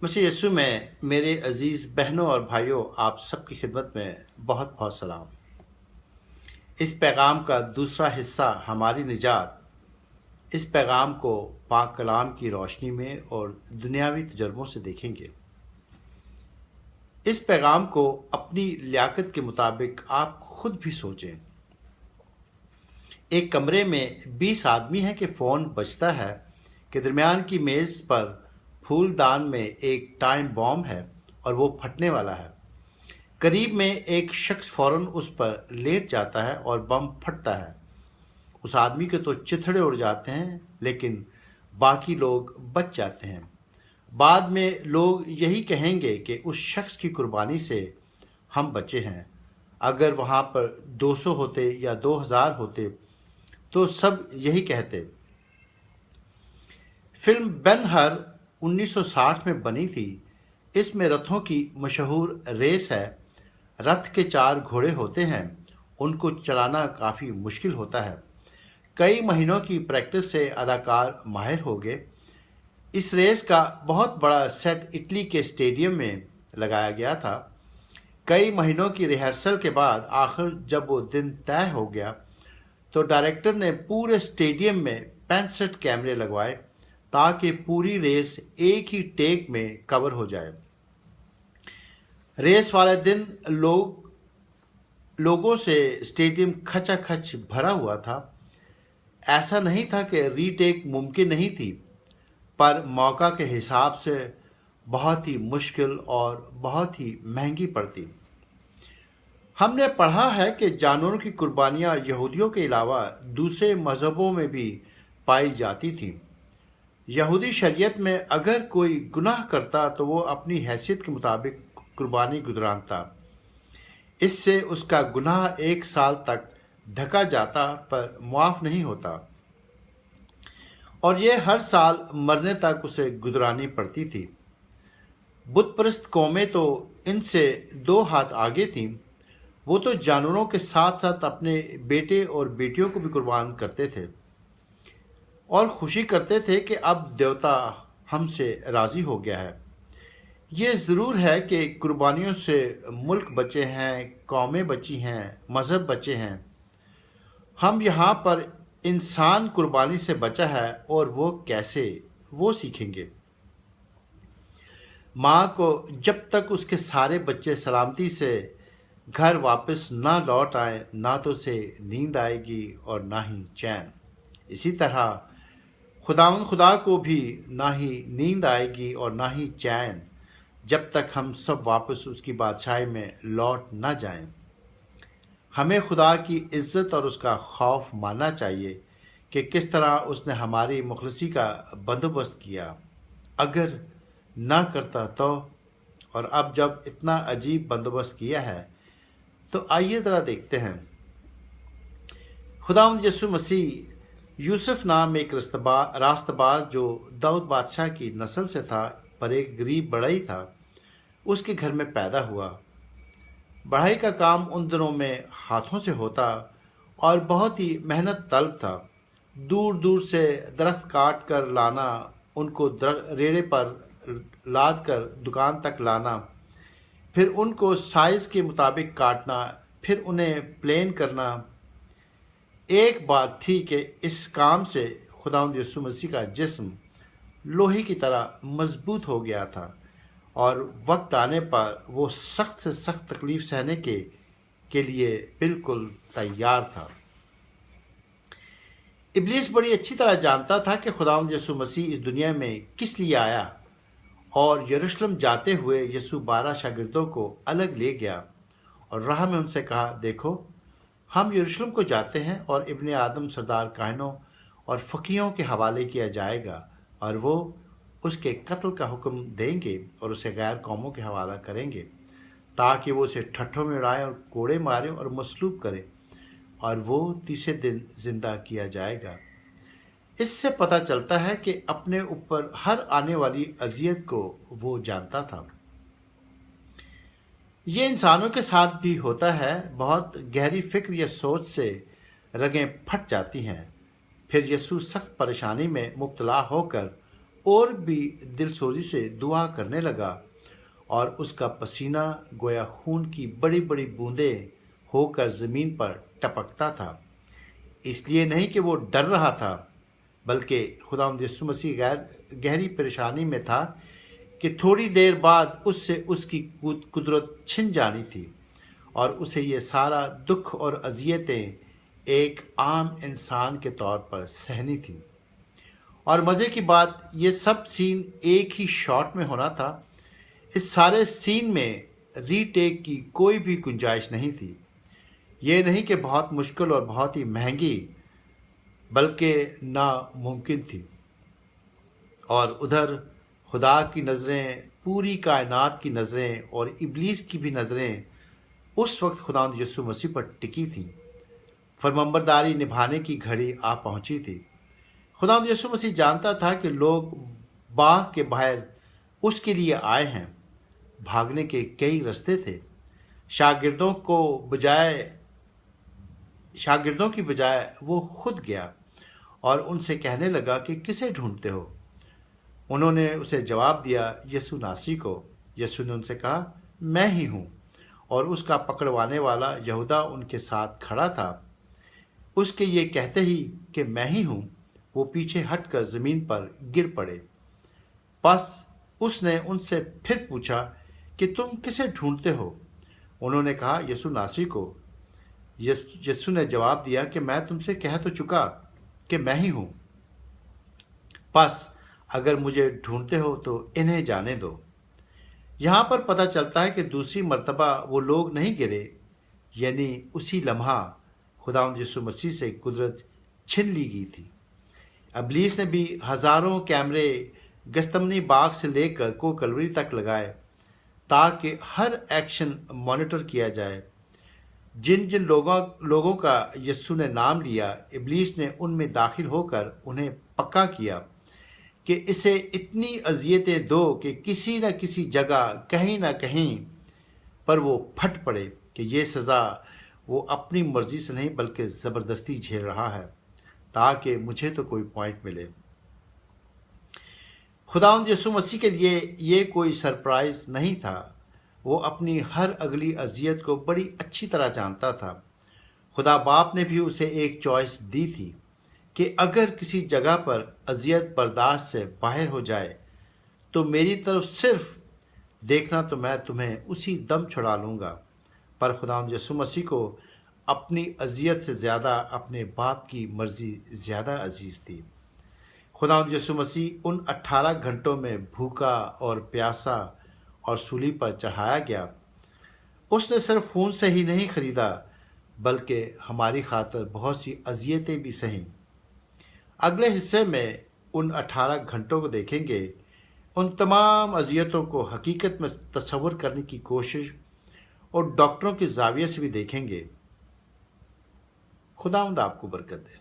मसीह यीशु में मेरे अजीज़ बहनों और भाइयों, आप सबकी खिदमत में बहुत बहुत सलाम। इस पैगाम का दूसरा हिस्सा हमारी निजात, इस पैगाम को पाक कलाम की रोशनी में और दुनियावी तजर्बों से देखेंगे। इस पैगाम को अपनी लियाकत के मुताबिक आप खुद भी सोचें। एक कमरे में 20 आदमी हैं कि फ़ोन बजता है कि दरमियान की मेज़ पर फूलदान में एक टाइम बॉम्ब है और वो फटने वाला है। करीब में एक शख्स फौरन उस पर लेट जाता है और बम फटता है। उस आदमी के तो चिथड़े उड़ जाते हैं, लेकिन बाकी लोग बच जाते हैं। बाद में लोग यही कहेंगे कि उस शख्स की कुर्बानी से हम बचे हैं। अगर वहाँ पर 200 होते या 2000 होते तो सब यही कहते। फिल्म बेन हर 1960 में बनी थी। इसमें रथों की मशहूर रेस है। रथ के 4 घोड़े होते हैं, उनको चलाना काफ़ी मुश्किल होता है। कई महीनों की प्रैक्टिस से अदाकार माहिर हो गए। इस रेस का बहुत बड़ा सेट इटली के स्टेडियम में लगाया गया था। कई महीनों की रिहर्सल के बाद आखिर जब वो दिन तय हो गया तो डायरेक्टर ने पूरे स्टेडियम में 65 कैमरे लगवाए ताकि पूरी रेस एक ही टेक में कवर हो जाए। रेस वाले दिन लोगों से स्टेडियम खचाखच भरा हुआ था। ऐसा नहीं था कि रीटेक मुमकिन नहीं थी, पर मौका के हिसाब से बहुत ही मुश्किल और बहुत ही महंगी पड़ती। हमने पढ़ा है कि जानवरों की कुर्बानियां यहूदियों के अलावा दूसरे मज़हबों में भी पाई जाती थीं। यहूदी शरीयत में अगर कोई गुनाह करता तो वो अपनी हैसियत के मुताबिक कुर्बानी गुजरानता। इससे उसका गुनाह 1 साल तक ढका जाता पर मुआफ नहीं होता, और ये हर साल मरने तक उसे गुजरानी पड़ती थी। बुतपरस्त कौमें तो इनसे 2 हाथ आगे थीं। वो तो जानवरों के साथ साथ अपने बेटे और बेटियों को भी कुर्बान करते थे और खुशी करते थे कि अब देवता हमसे राज़ी हो गया है। ये ज़रूर है कि कुर्बानियों से मुल्क बचे हैं, कौमें बची हैं, मज़हब बचे हैं। हम यहाँ पर इंसान कुर्बानी से बचा है, और वो कैसे, वो सीखेंगे। माँ को जब तक उसके सारे बच्चे सलामती से घर वापस ना लौट आए, ना तो उसे नींद आएगी और ना ही चैन। इसी तरह खुदावंद खुदा को भी ना ही नींद आएगी और ना ही चैन जब तक हम सब वापस उसकी बादशाही में लौट ना जाएं। हमें खुदा की इज्जत और उसका खौफ मानना चाहिए कि किस तरह उसने हमारी मुखलसी का बंदोबस्त किया। अगर ना करता तो, और अब जब इतना अजीब बंदोबस्त किया है तो आइए ज़रा देखते हैं। खुदावंद यीशु मसीह यूसुफ नाम एक रास्तबाज जो दाऊद बादशाह की नस्ल से था, पर एक गरीब बढ़ई था, उसके घर में पैदा हुआ। बढ़ई का काम उन दिनों में हाथों से होता और बहुत ही मेहनत तलब था। दूर दूर से दरख्त काट कर लाना, उनको रेड़े पर लाद कर दुकान तक लाना, फिर उनको साइज़ के मुताबिक काटना, फिर उन्हें प्लेन करना। एक बात थी कि इस काम से खुदावंद यीशु मसीह का जिस्म लोहे की तरह मजबूत हो गया था और वक्त आने पर वो सख्त से सख्त तकलीफ सहने के लिए बिल्कुल तैयार था। इब्लीस बड़ी अच्छी तरह जानता था कि खुदावंद यीशु मसीह इस दुनिया में किस लिए आया, और यरूशलेम जाते हुए यीशु 12 शागिर्दों को अलग ले गया और राह में उनसे कहा, देखो हम यरूशलेम को जाते हैं और इब्ने आदम सरदार काहनों और फ़कीहों के हवाले किया जाएगा, और वो उसके कत्ल का हुक्म देंगे और उसे गैर कौमों के हवाला करेंगे ताकि वो उसे ठट्ठों में उड़ाएं और कोड़े मारें और मसलूब करें, और वो तीसरे दिन जिंदा किया जाएगा। इससे पता चलता है कि अपने ऊपर हर आने वाली अजियत को वो जानता था। ये इंसानों के साथ भी होता है। बहुत गहरी फिक्र या सोच से रगें फट जाती हैं। फिर यीशु सख्त परेशानी में मुब्तला होकर और भी दिलसोजी से दुआ करने लगा और उसका पसीना गोया खून की बड़ी बड़ी बूंदें होकर ज़मीन पर टपकता था। इसलिए नहीं कि वो डर रहा था, बल्कि खुदावंद यीशु मसीह गहरी परेशानी में था कि थोड़ी देर बाद उससे उसकी कुदरत छिन जानी थी और उसे ये सारा दुख और अजियतें एक आम इंसान के तौर पर सहनी थी। और मज़े की बात, ये सब सीन एक ही शॉट में होना था। इस सारे सीन में रीटेक की कोई भी गुंजाइश नहीं थी। ये नहीं कि बहुत मुश्किल और बहुत ही महंगी, बल्कि नामुमकिन थी। और उधर खुदा की नज़रें, पूरी कायनात की नज़रें और इब्लीस की भी नज़रें उस वक्त खुदावंद यीशु मसीह पर टिकी थी। फरमाबरदारी निभाने की घड़ी आ पहुंची थी। खुदावंद यीशु मसीह जानता था कि लोग बाग के बाहर उसके लिए आए हैं। भागने के कई रास्ते थे। शागिर्दों की बजाय वो खुद गया और उनसे कहने लगा कि किसे ढूंढते हो। उन्होंने उसे जवाब दिया, यीशु नासरी को। यीशु ने उनसे कहा, मैं ही हूँ। और उसका पकड़वाने वाला यहूदा उनके साथ खड़ा था। उसके ये कहते ही कि मैं ही हूँ, वो पीछे हटकर ज़मीन पर गिर पड़े। बस उसने उनसे फिर पूछा कि तुम किसे ढूंढते हो। उन्होंने कहा, यीशु नासरी को। यीशु ने जवाब दिया कि मैं तुमसे कह तो चुका कि मैं ही हूँ। बस अगर मुझे ढूंढते हो तो इन्हें जाने दो। यहाँ पर पता चलता है कि दूसरी मर्तबा वो लोग नहीं गिरे, यानी उसी लम्हा खुदावंद यीशु मसीह से कुदरत छिन ली गई थी। इब्लीस ने भी हज़ारों कैमरे गस्तमनी बाग से लेकर को कलवरी तक लगाए ताकि हर एक्शन मॉनिटर किया जाए। जिन जिन लोगों का यीशु ने नाम लिया, इब्लीस ने उनमें दाखिल होकर उन्हें पक्का किया कि इसे इतनी अजियतें दो कि किसी न किसी जगह, कहीं ना कहीं पर वो फट पड़े कि ये सज़ा वो अपनी मर्ज़ी से नहीं बल्कि ज़बरदस्ती झेल रहा है ताकि मुझे तो कोई पॉइंट मिले। खुदावंद यीशु मसीह के लिए ये कोई सरप्राइज़ नहीं था। वो अपनी हर अगली अजियत को बड़ी अच्छी तरह जानता था। खुदा बाप ने भी उसे एक चॉइस दी थी कि अगर किसी जगह पर अजियत बर्दाश्त से बाहर हो जाए तो मेरी तरफ सिर्फ देखना, तो मैं तुम्हें उसी दम छुड़ा लूँगा। पर खुदावंद यीशु मसीह को अपनी अजियत से ज़्यादा अपने बाप की मर्ज़ी ज़्यादा अजीज़ थी। खुदावंद यीशु मसीह उन 18 घंटों में भूखा और प्यासा और सूली पर चढ़ाया गया। उसने सिर्फ खून से ही नहीं खरीदा, बल्कि हमारी खातिर बहुत सी अजियतें भी सहीं। अगले हिस्से में उन 18 घंटों को देखेंगे, उन तमाम अजियतों को हकीकत में तस्वुर करने की कोशिश और डॉक्टरों के ज़ाविये से भी देखेंगे। खुदावंद आपको बरकत दे।